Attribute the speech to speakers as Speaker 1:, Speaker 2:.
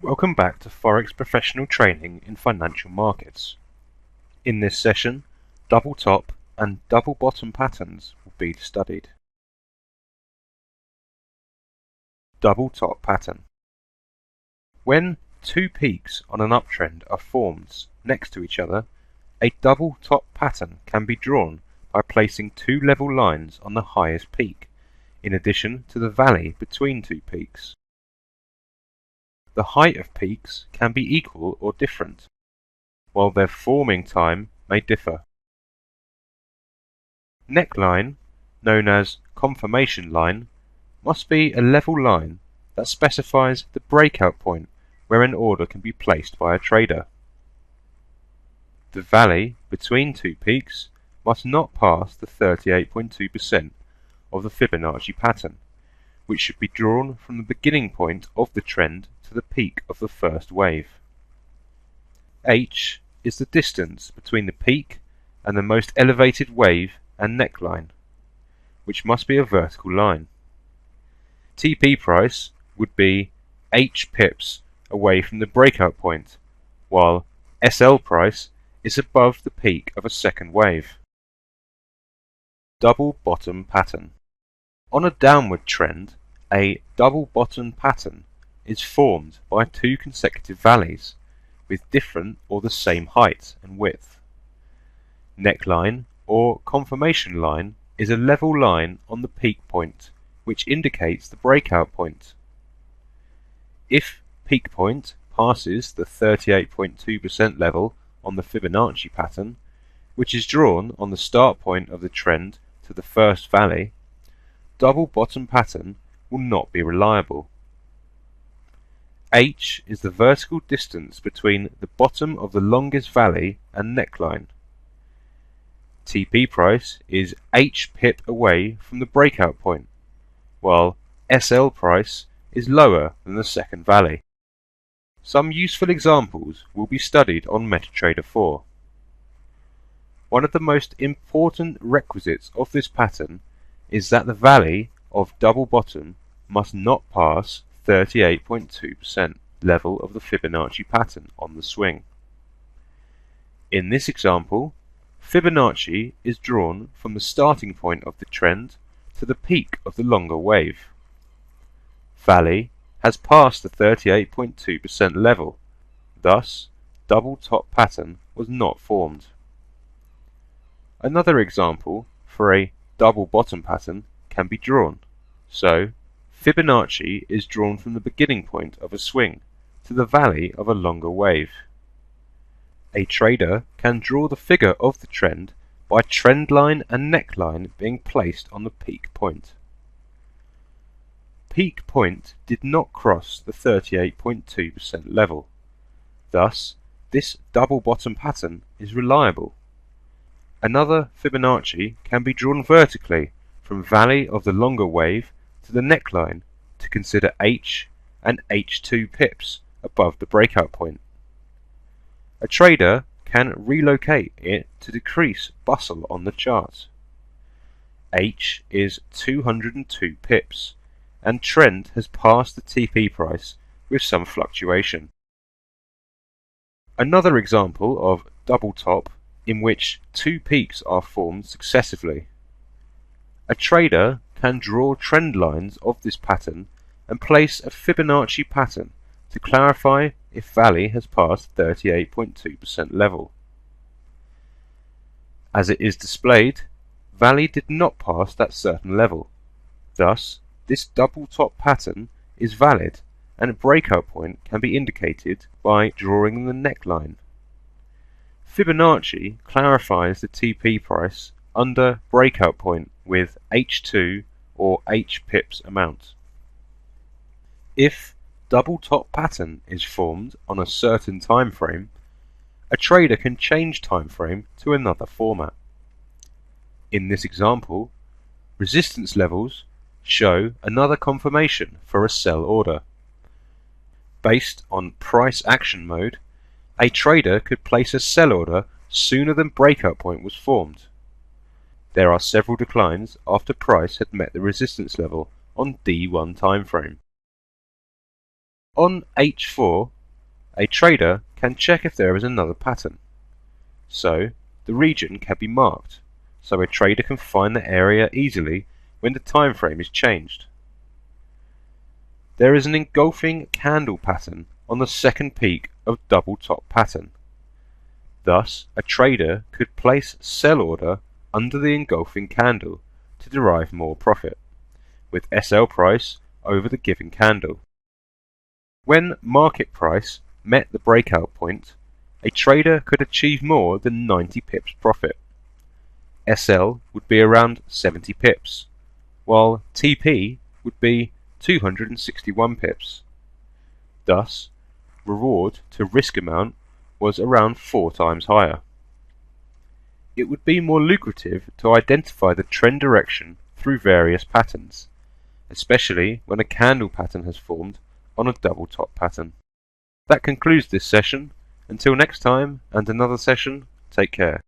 Speaker 1: Welcome back to Forex Professional Training in Financial Markets. In this session, double top and double bottom patterns will be studied. Double top pattern. When two peaks on an uptrend are formed next to each other, a double top pattern can be drawn by placing two level lines on the highest peak, in addition to the valley between two peaks. The height of peaks can be equal or different, while their forming time may differ. Neckline, known as confirmation line, must be a level line that specifies the breakout point where an order can be placed by a trader. The valley between two peaks must not pass the 38.2% of the Fibonacci pattern, which should be drawn from the beginning point of the trend to the peak of the first wave. H is the distance between the peak and the most elevated wave and neckline, which must be a vertical line. TP price would be H pips away from the breakout point, while SL price is above the peak of a second wave. Double bottom pattern. On a downward trend, a double bottom pattern is formed by two consecutive valleys with different or the same height and width. Neckline or confirmation line is a level line on the peak point which indicates the breakout point. If peak point passes the 38.2% level on the Fibonacci pattern, which is drawn on the start point of the trend to the first valley, double bottom pattern will not be reliable. H is the vertical distance between the bottom of the longest valley and neckline. TP price is H pip away from the breakout point, while SL price is lower than the second valley. Some useful examples will be studied on MetaTrader 4. One of the most important requisites of this pattern is that the valley of double bottom must not pass 38.2% level of the Fibonacci pattern on the swing. In this example, Fibonacci is drawn from the starting point of the trend to the peak of the longer wave. Valley has passed the 38.2% level, thus double top pattern was not formed. Another example for a double bottom pattern can be drawn. So, Fibonacci is drawn from the beginning point of a swing to the valley of a longer wave. A trader can draw the figure of the trend by trend line and neckline being placed on the peak point. Peak point did not cross the 38.2% level. Thus, this double bottom pattern is reliable. Another Fibonacci can be drawn vertically from valley of the longer wave to the neckline to consider H and H2 pips above the breakout point. A trader can relocate it to decrease bustle on the chart. H is 202 pips and trend has passed the TP price with some fluctuation. Another example of double top in which two peaks are formed successively. A trader can draw trend lines of this pattern and place a Fibonacci pattern to clarify if valley has passed 38.2% level. As it is displayed, valley did not pass that certain level. Thus, this double top pattern is valid and a breakout point can be indicated by drawing the neckline. Fibonacci clarifies the TP price under breakout point with H2 or H pips amount. If double top pattern is formed on a certain time frame, a trader can change time frame to another format. In this example, resistance levels show another confirmation for a sell order. Based on price action mode, a trader could place a sell order sooner than breakout point was formed. There are several declines after price had met the resistance level on D1 timeframe. On H4, A trader can check if there is another pattern. So, the region can be marked, so a trader can find the area easily when the time frame is changed. There is an engulfing candle pattern on the second peak of double top pattern. Thus, a trader could place sell order under the engulfing candle to derive more profit, with SL price over the given candle. When market price met the breakout point, a trader could achieve more than 90 pips profit. SL would be around 70 pips, while TP would be 261 pips. Thus, reward to risk amount was around 4 times higher. It would be more lucrative to identify the trend direction through various patterns, especially when a candle pattern has formed on a double top pattern. That concludes this session. Until next time and another session, take care.